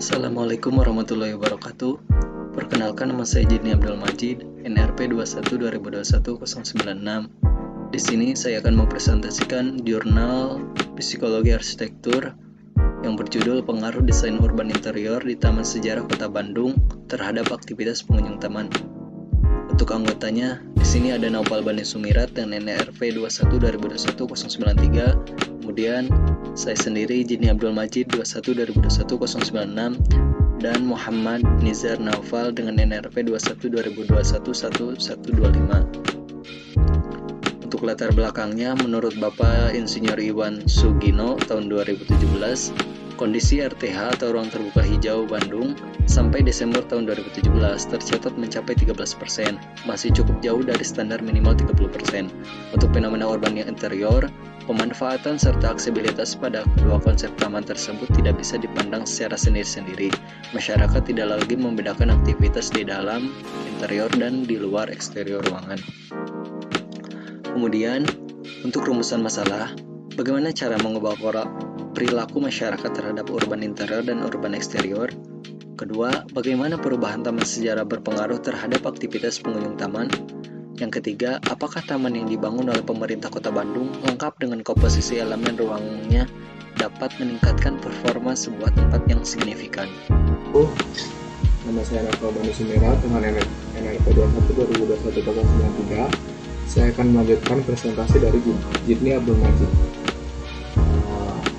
Assalamualaikum warahmatullahi wabarakatuh. Perkenalkan, nama saya Jidni Abdul Majid, NRP 21-2021-096. Di sini saya akan mempresentasikan jurnal Psikologi Arsitektur yang berjudul Pengaruh Desain Urban Interior di Taman Sejarah Kota Bandung terhadap aktivitas pengunjung taman. Untuk anggotanya, di sini ada Naufal Bani Sumirat dengan NRP 21-2021-093. Kemudian saya sendiri Jidni Abdul Majid 21-2021-096 dan Muhammad Nizar Naufal dengan NRP 21-2021-1125. Untuk latar belakangnya, menurut Bapak Insinyur Iwan Sugino tahun 2017, kondisi RTH atau ruang terbuka hijau Bandung sampai Desember tahun 2017 tercatat mencapai 13%, masih cukup jauh dari standar minimal 30%. Untuk fenomena urban yang interior, pemanfaatan serta aksesibilitas pada kedua konsep taman tersebut tidak bisa dipandang secara sendiri-sendiri. Masyarakat tidak lagi membedakan aktivitas di dalam, interior, dan di luar eksterior ruangan. Kemudian, untuk rumusan masalah, bagaimana cara mengubah perilaku masyarakat terhadap urban interior dan urban eksterior? Kedua, bagaimana perubahan taman sejarah berpengaruh terhadap aktivitas pengunjung taman? Yang ketiga, apakah taman yang dibangun oleh pemerintah Kota Bandung lengkap dengan komposisi elemen ruangnya dapat meningkatkan performa sebuah tempat yang signifikan? Nama saya Naufal Bani Sumirat dengan NRP 21-2021-093. Saya akan melanjutkan presentasi dari Jidni Abdul Majid.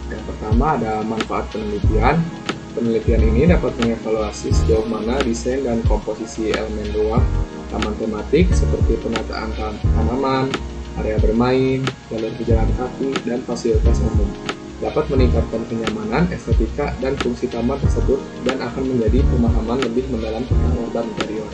Yang pertama ada manfaat penelitian. Penelitian ini dapat mengevaluasi sejauh mana desain dan komposisi elemen ruang taman tematik seperti penataan tanaman, area bermain, jalur pejalan kaki, dan fasilitas umum dapat meningkatkan kenyamanan, estetika, dan fungsi taman tersebut dan akan menjadi pemahaman lebih mendalam tentang urban interior.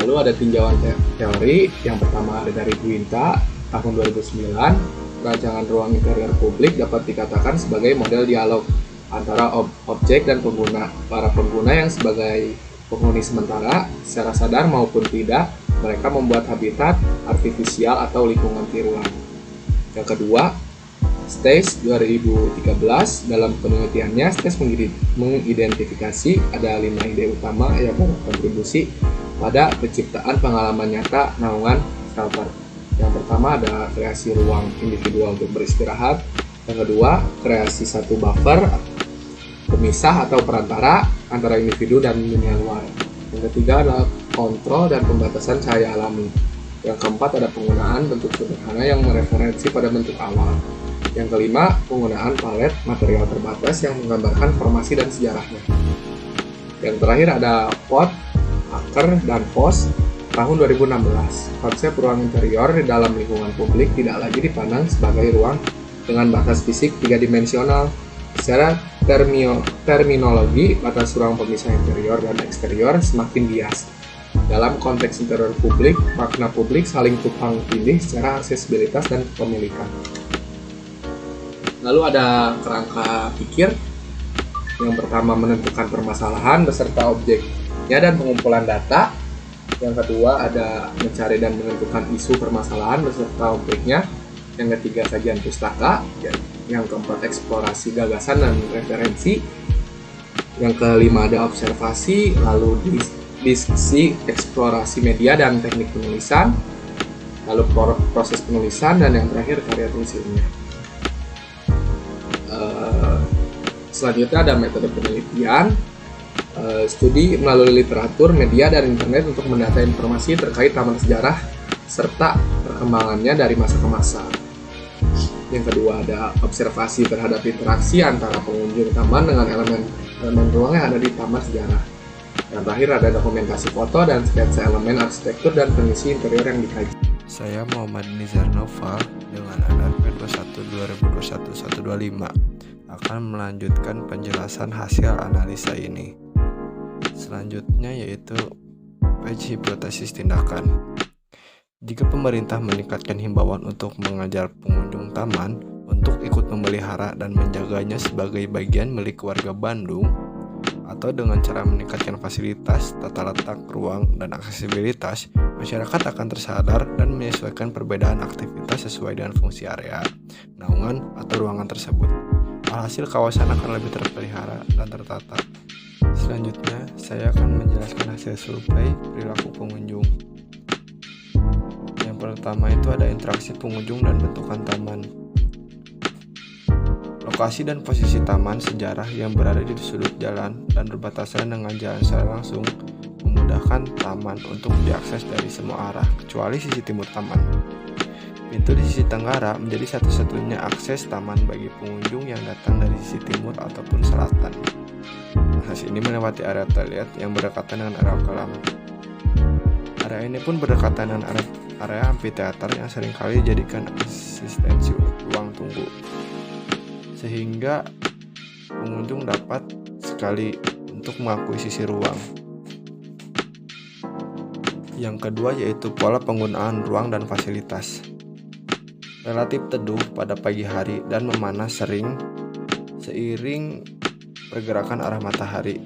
Lalu ada tinjauan teori. Yang pertama ada dari Gwinta tahun 2009. Rancangan ruang interior publik dapat dikatakan sebagai model dialog antara objek dan pengguna. Para pengguna yang sebagai penghuni sementara, secara sadar maupun tidak, mereka membuat habitat artifisial atau lingkungan tiruan. Yang kedua, Stage 2013, dalam penelitiannya Stage mengidentifikasi ada 5 ide utama yang berkontribusi pada penciptaan pengalaman nyata naungan shelter. Yang pertama ada kreasi ruang individual untuk beristirahat. Yang kedua, kreasi satu buffer pemisah atau perantara antara individu dan dunia luar. Yang ketiga adalah kontrol dan pembatasan cahaya alami. Yang keempat ada penggunaan bentuk sederhana yang mereferensi pada bentuk awal. Yang kelima, penggunaan palet material terbatas yang menggambarkan formasi dan sejarahnya. Yang terakhir ada pot, akar, dan pos tahun 2016. Konsep ruang interior di dalam lingkungan publik tidak lagi dipandang sebagai ruang dengan batas fisik 3-dimensional. Secara terminologi, batas ruang pemisah interior dan eksterior semakin bias. Dalam konteks interior publik, makna publik saling tumpang tindih secara aksesibilitas dan kepemilikan. Lalu ada kerangka pikir. Yang pertama, menentukan permasalahan beserta objeknya dan pengumpulan data. Yang kedua ada mencari dan menentukan isu permasalahan beserta objeknya. Yang ketiga, sajian pustaka. Yang keempat, eksplorasi gagasan dan referensi. Yang kelima ada observasi, lalu diskusi, eksplorasi media dan teknik penulisan, lalu proses penulisan, dan yang terakhir karya tulis ilmiah. Selanjutnya ada metode penelitian. Studi melalui literatur, media, dan internet untuk mendata informasi terkait taman sejarah serta perkembangannya dari masa ke masa. Yang kedua ada observasi terhadap interaksi antara pengunjung taman dengan elemen ruang yang ada di taman sejarah. Yang terakhir ada dokumentasi foto dan sketsa elemen arsitektur dan fungsi interior yang dikaji. Saya Muhammad Nizar Naufal dengan NRP 21-2021-125 akan melanjutkan penjelasan hasil analisa ini. Selanjutnya yaitu page hipotesis tindakan. Jika pemerintah meningkatkan himbauan untuk mengajar pengunjung taman untuk ikut memelihara dan menjaganya sebagai bagian milik warga Bandung, atau dengan cara meningkatkan fasilitas, tata letak ruang, dan aksesibilitas, masyarakat akan tersadar dan menyesuaikan perbedaan aktivitas sesuai dengan fungsi area, naungan, atau ruangan tersebut. Alhasil kawasan akan lebih terpelihara dan tertata. Selanjutnya, saya akan menjelaskan hasil survei perilaku pengunjung. Yang pertama itu ada interaksi pengunjung dan bentukan taman. Lokasi dan posisi taman sejarah yang berada di sudut jalan dan berbatasan dengan jalan secara langsung memudahkan taman untuk diakses dari semua arah kecuali sisi timur taman. Pintu di sisi tenggara menjadi satu-satunya akses taman bagi pengunjung yang datang dari sisi timur ataupun selatan. Akses ini melewati area toilet yang berdekatan dengan area kolam. Area ini pun berdekatan dengan area amphitheater yang seringkali dijadikan asistensi ruang tunggu, sehingga pengunjung dapat sekali untuk mengakuisisi ruang. Yang kedua yaitu pola penggunaan ruang dan fasilitas. Relatif teduh pada pagi hari dan memanas seiring pergerakan arah matahari.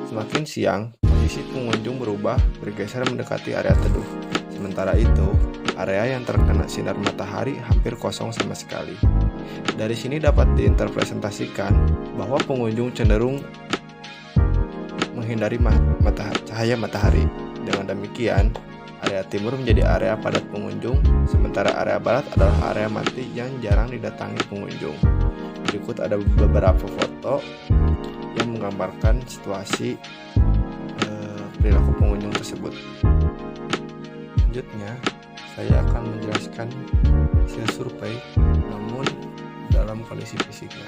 Semakin siang, posisi pengunjung bergeser mendekati area teduh. Sementara itu, area yang terkena sinar matahari hampir kosong sama sekali. Dari sini dapat diinterpretasikan bahwa pengunjung cenderung menghindari cahaya matahari. Dengan demikian, area timur menjadi area padat pengunjung, sementara area barat adalah area mati yang jarang didatangi pengunjung. Berikut ada beberapa foto yang menggambarkan situasi perilaku pengunjung tersebut. Selanjutnya, saya akan menjelaskan hasil survei, namun dalam kondisi fisiknya.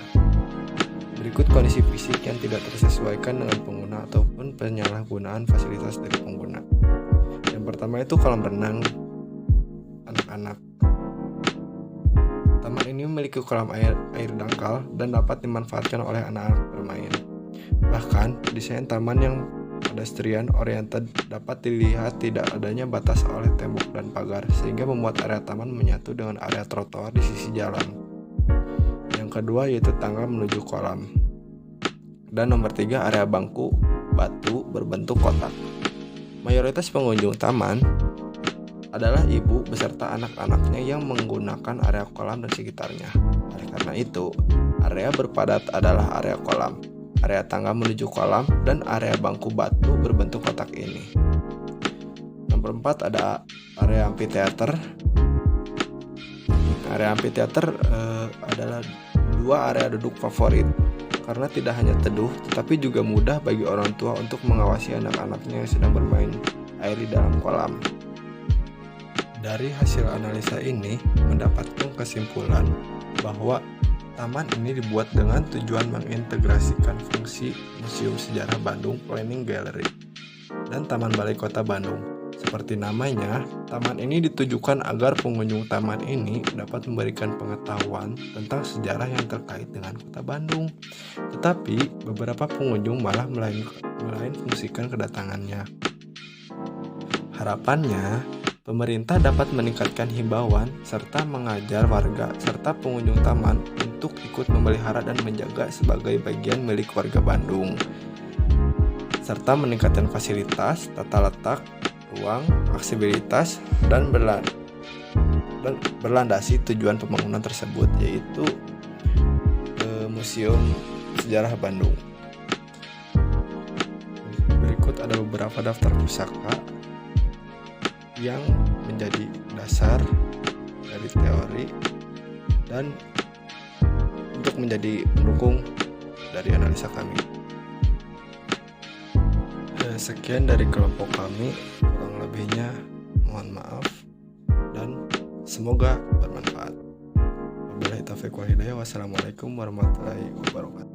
Berikut kondisi fisik yang tidak tersesuaikan dengan pengguna ataupun penyalahgunaan fasilitas dari pengguna. Yang pertama itu kolam renang anak-anak. Taman ini memiliki kolam air dangkal dan dapat dimanfaatkan oleh anak-anak bermain. Bahkan, desain taman yang pedestrian oriented dapat dilihat tidak adanya batas oleh tembok dan pagar, sehingga membuat area taman menyatu dengan area trotoar di sisi jalan. Yang kedua yaitu tangga menuju kolam. Dan nomor 3 area bangku batu berbentuk kotak. Mayoritas pengunjung taman adalah ibu beserta anak-anaknya yang menggunakan area kolam dan sekitarnya. Oleh karena itu, area berpadat adalah area kolam, area tangga menuju kolam, dan area bangku batu berbentuk kotak ini. Nomor 4 ada area amphitheater. Area amphitheater adalah dua area duduk favorit karena tidak hanya teduh tetapi juga mudah bagi orang tua untuk mengawasi anak-anaknya yang sedang bermain air di dalam kolam. Dari hasil analisa ini mendapatkan kesimpulan bahwa taman ini dibuat dengan tujuan mengintegrasikan fungsi Museum Sejarah Bandung Planning Gallery dan Taman Balai Kota Bandung. Seperti namanya, taman ini ditujukan agar pengunjung taman ini dapat memberikan pengetahuan tentang sejarah yang terkait dengan kota Bandung. Tetapi, beberapa pengunjung malah melain fungsikan kedatangannya. Harapannya, pemerintah dapat meningkatkan himbauan serta mengajar warga serta pengunjung taman untuk ikut memelihara dan menjaga sebagai bagian milik warga Bandung, serta meningkatkan fasilitas, tata letak, ruang, aksesibilitas, dan berlandasi tujuan pembangunan tersebut, yaitu Museum Sejarah Bandung. Berikut ada beberapa daftar pusaka yang menjadi dasar dari teori dan untuk menjadi pendukung dari analisa kami. Sekian dari kelompok kami, kurang lebihnya mohon maaf dan semoga bermanfaat. Wabillahi taufiq wal hidayah. Wassalamualaikum warahmatullahi wabarakatuh.